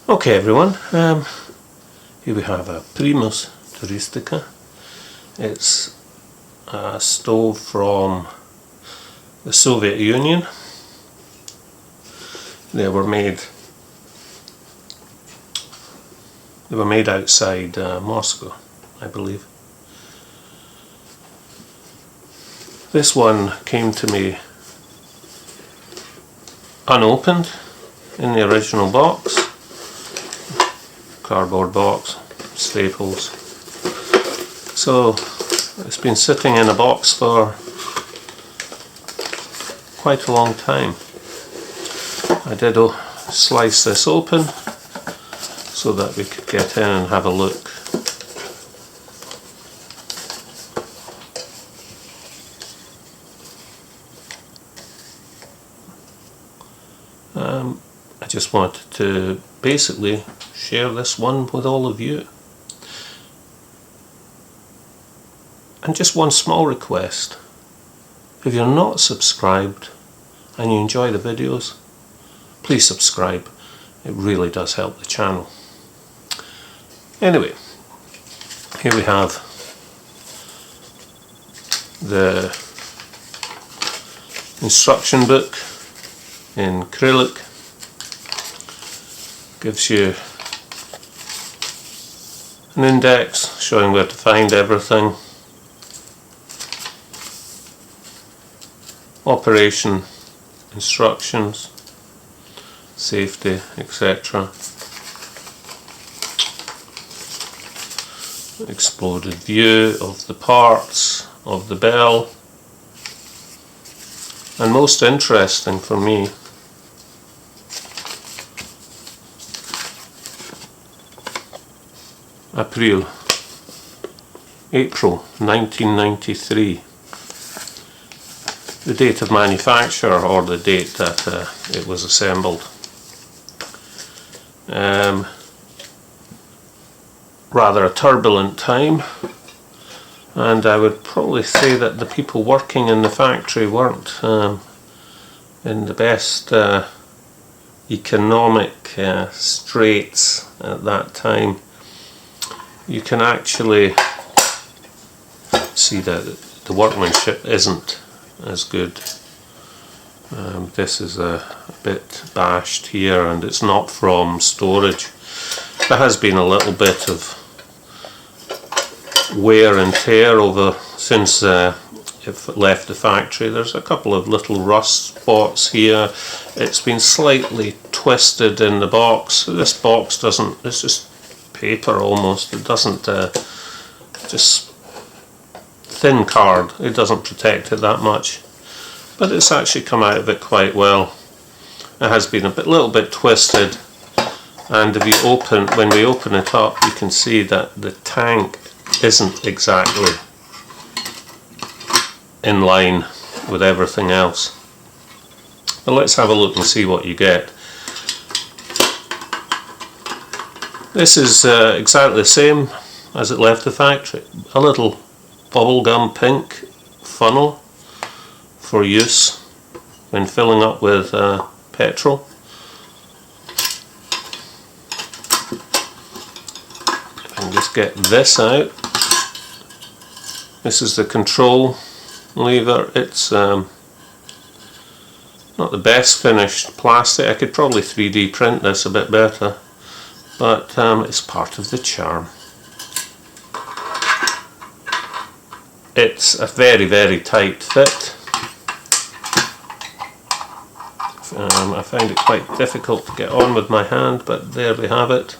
Okay everyone, here we have a Primus Turistica. It's a stove from the Soviet Union. They were made outside Moscow, I believe. This one came to me unopened in the original box. Cardboard box, staples. So it's been sitting in a box for quite a long time. I did slice this open so that we could get in and have a look. I just wanted to basically share this one with all of you. And just one small request: if you're not subscribed and you enjoy the videos, please subscribe. It really does help the channel. Anyway, here we have the instruction book in acrylic. Gives you an index showing where to find everything, operation instructions, safety, etc. Exploded view of the parts of the bell, and most interesting for me, April 1993, the date of manufacture, or the date that it was assembled. Rather a turbulent time, and I would probably say that the people working in the factory weren't in the best economic straits at that time. You can actually see that the workmanship isn't as good. This is a bit bashed here, and it's not from storage. There has been a little bit of wear and tear over since it left the factory. There's a couple of little rust spots here. It's been slightly twisted in the box. This box doesn't, it's just paper almost. It doesn't, just thin card. It doesn't protect it that much, but it's actually come out of it quite well. It has been a little bit twisted, and if you when we open it up, you can see that the tank isn't exactly in line with everything else. But let's have a look and see what you get. This is exactly the same as it left the factory. A little bubblegum pink funnel for use when filling up with petrol. If I can just get this out. This is the control lever. It's not the best finished plastic. I could probably 3D print this a bit better, but it's part of the charm. It's a very, very tight fit. I find it quite difficult to get on with my hand, but there we have it.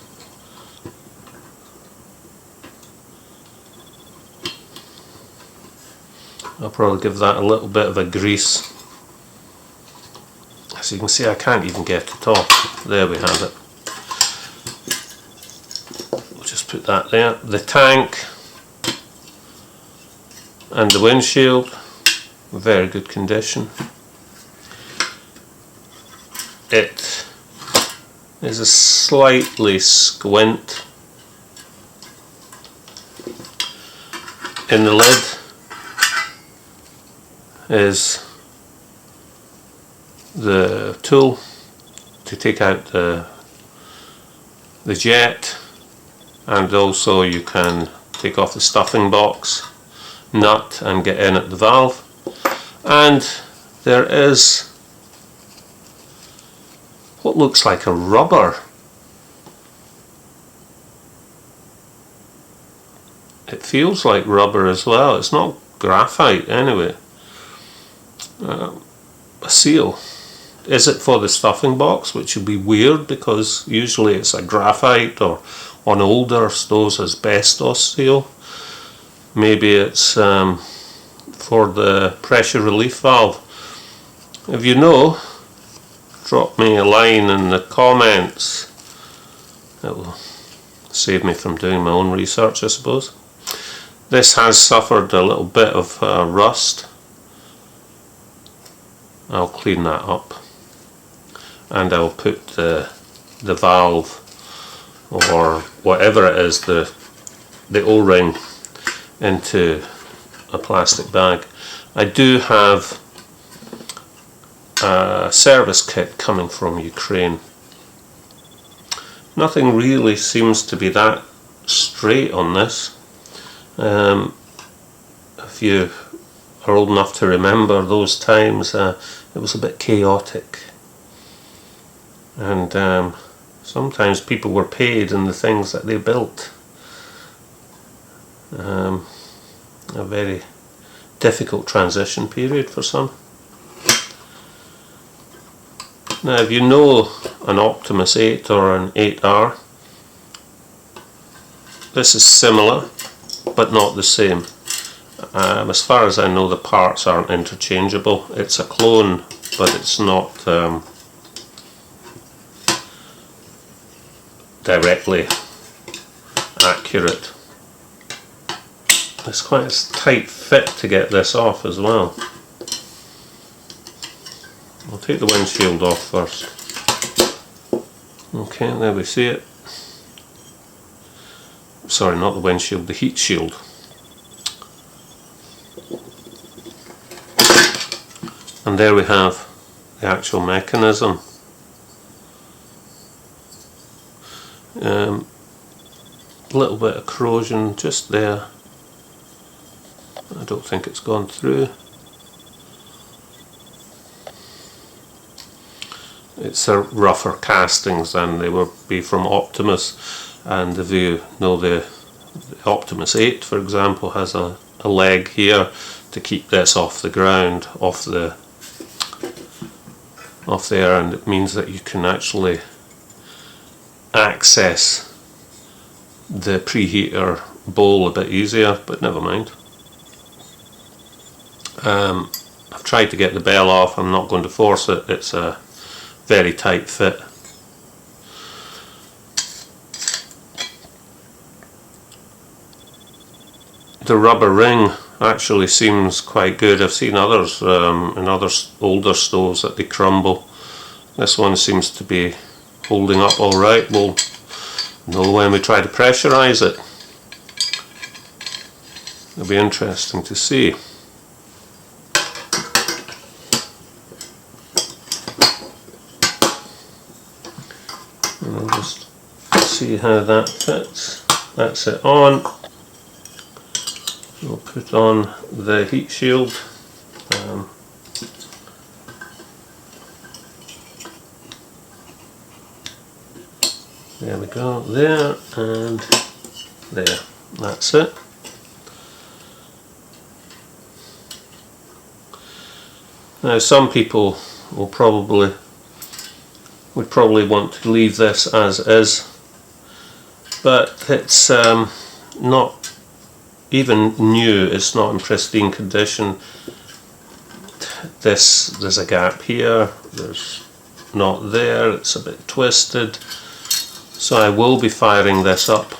I'll probably give that a little bit of a grease. As you can see, I can't even get it off. There we have it. We'll just put that there. The tank and the windshield, very good condition. It is a slightly squint in the lid. Is the tool to take out the the jet, and also you can take off the stuffing box nut and get in at the valve. And there is what looks like a rubber. It feels like rubber as well. It's not graphite anyway. A seal. Is it for the stuffing box, which would be weird because usually it's a graphite, or on older stoves asbestos seal. Maybe it's for the pressure relief valve. If you know, drop me a line in the comments. It will save me from doing my own research, I suppose. This has suffered a little bit of rust. I'll clean that up, and I'll put the valve, or whatever it is, the O-ring, into a plastic bag. I do have a service kit coming from Ukraine. Nothing really seems to be that straight on this. If you are old enough to remember those times, it was a bit chaotic, and sometimes people were paid in the things that they built. A very difficult transition period for some. Now, if you know an Optimus 8 or an 8R, this is similar but not the same. As far as I know, the parts aren't interchangeable. It's a clone, but it's not directly accurate. It's quite a tight fit to get this off as well. I'll take the windshield off first. Okay, there we see it. Sorry, not the windshield, the heat shield. And there we have the actual mechanism. A little bit of corrosion just there. I don't think it's gone through. It's a rougher castings than they would be from Optimus, and if you know the Optimus 8, for example, has a leg here to keep this off the ground, off there, and it means that you can actually access the preheater bowl a bit easier, but never mind. I've tried to get the bell off. I'm not going to force it. It's a very tight fit. The rubber ring actually seems quite good. I've seen others in other older stoves that they crumble. This one seems to be holding up alright. We'll know when we try to pressurize it. It'll be interesting to see. And I'll just see how that fits. That's it on. We'll put on the heat shield. There we go, there and there. That's it. Now, some people would probably want to leave this as is, but it's not even new. It's not in pristine condition. There's a gap here, there's not there, it's a bit twisted, so I will be firing this up.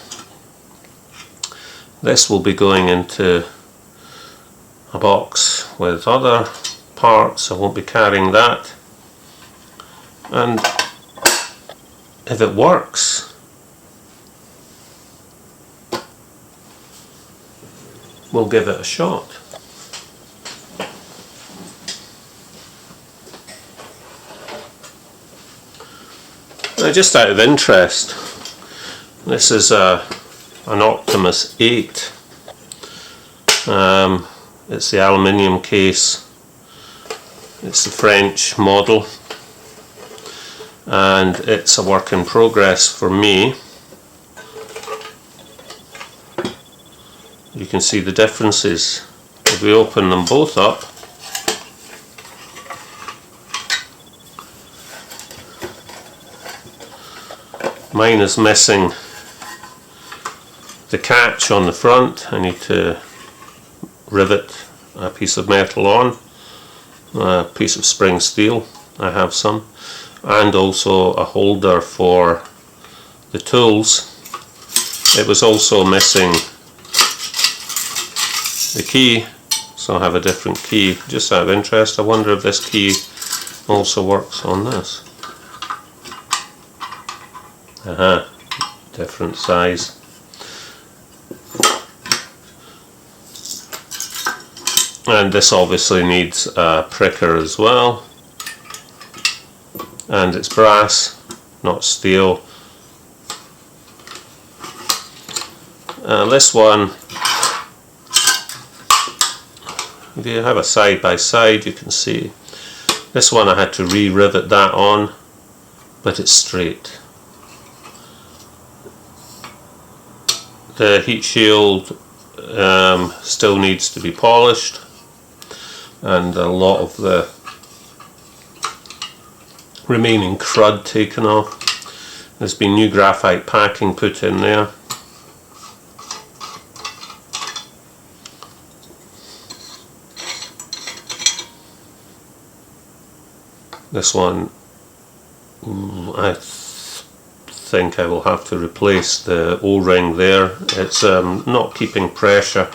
This will be going into a box with other parts. I won't be carrying that, and if it works, we'll give it a shot. Now, just out of interest, This is an Optimus 8. It's the aluminium case. It's the French model, and it's a work in progress for me. You can see the differences if we open them both up. Mine is missing the catch on the front. I need to rivet a piece of metal on, a piece of spring steel, I have some, and also a holder for the tools. It was also missing the key, so I have a different key. Just out of interest, I wonder if this key also works on this. Different size. And this obviously needs a pricker as well, and it's brass, not steel. This one, if you have a side by side, you can see this one I had to re-rivet that on, but it's straight. The heat shield still needs to be polished, and a lot of the remaining crud taken off. There's been new graphite packing put in there. This one, I think I will have to replace the O-ring there. It's not keeping pressure,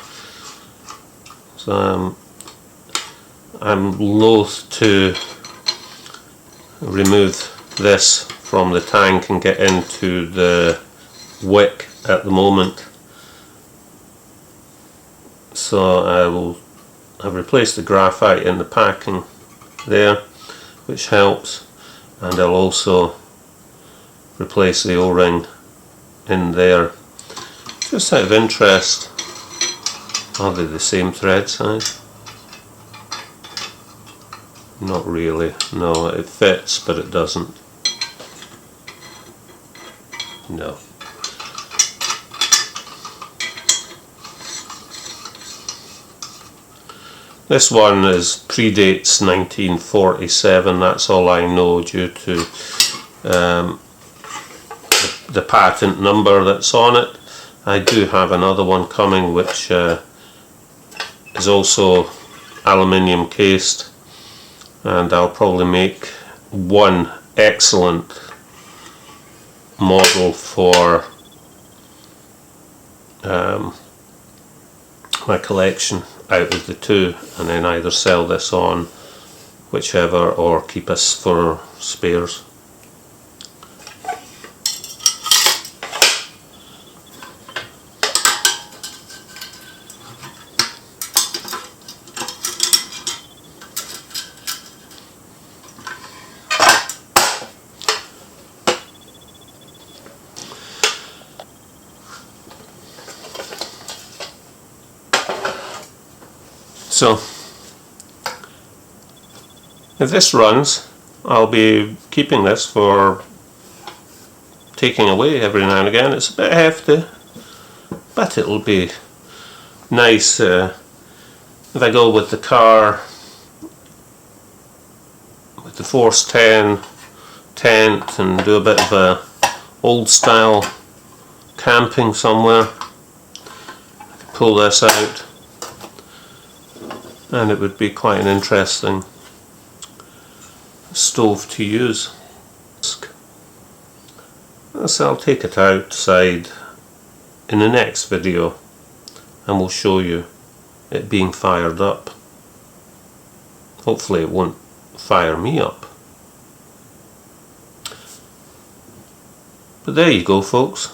so I'm loath to remove this from the tank and get into the wick at the moment. So I've replaced the graphite in the packing there, which helps, and I'll also replace the O-ring in there. Just out of interest, are they the same thread size? Not really, no, it fits but it doesn't. No. This one predates 1947, that's all I know, due to the patent number that's on it. I do have another one coming which is also aluminium cased, and I'll probably make one excellent model for my collection out of the two, and then either sell this on, whichever, or keep us for spares. So if this runs, I'll be keeping this for taking away every now and again. It's a bit hefty, but it'll be nice if I go with the car with the Force 10 tent and do a bit of a old style camping somewhere. I could pull this out, and it would be quite an interesting stove to use. So I'll take it outside in the next video and we'll show you it being fired up. Hopefully it won't fire me up. But there you go, folks.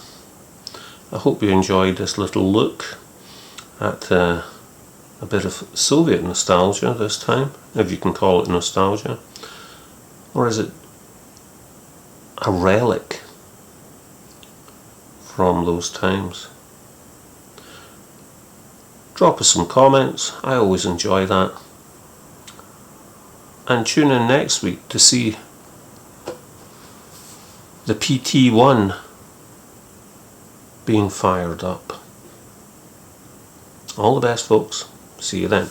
I hope you enjoyed this little look at a bit of Soviet nostalgia this time, if you can call it nostalgia. Or is it a relic from those times. Drop us some comments, I always enjoy that. And tune in next week to see the PT1 being fired up. All the best, folks. See you then.